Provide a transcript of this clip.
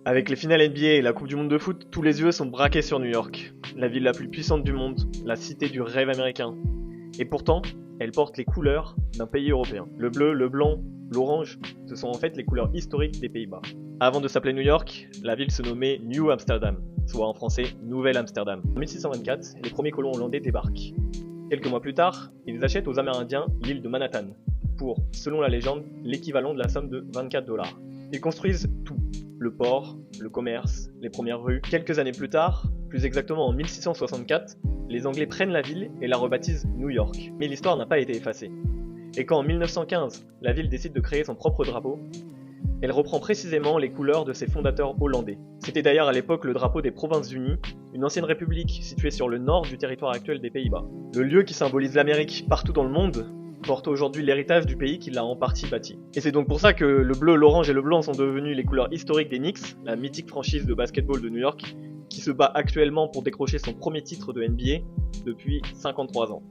Avec les finales NBA et la Coupe du Monde de foot, tous les yeux sont braqués sur New York, la ville la plus puissante du monde, la cité du rêve américain. Et pourtant, elle porte les couleurs d'un pays européen. Le bleu, le blanc, l'orange, ce sont en fait les couleurs historiques des Pays-Bas. Avant de s'appeler New York, la ville se nommait New Amsterdam, soit en français Nouvelle Amsterdam. En 1624, les premiers colons hollandais débarquent. Quelques mois plus tard, ils achètent aux Amérindiens l'île de Manhattan, pour, selon la légende, l'équivalent de la somme de 24 $. Ils construisent tout, le port, le commerce, les premières rues. Quelques années plus tard, plus exactement en 1664, les Anglais prennent la ville et la rebaptisent New York. Mais l'histoire n'a pas été effacée. Et quand en 1915, la ville décide de créer son propre drapeau, elle reprend précisément les couleurs de ses fondateurs hollandais. C'était d'ailleurs à l'époque le drapeau des Provinces-Unies, une ancienne république située sur le nord du territoire actuel des Pays-Bas. Le lieu qui symbolise l'Amérique partout dans le monde porte aujourd'hui l'héritage du pays qui l'a en partie bâti. Et c'est donc pour ça que le bleu, l'orange et le blanc sont devenus les couleurs historiques des Knicks, la mythique franchise de basketball de New York, qui se bat actuellement pour décrocher son premier titre de NBA depuis 53 ans.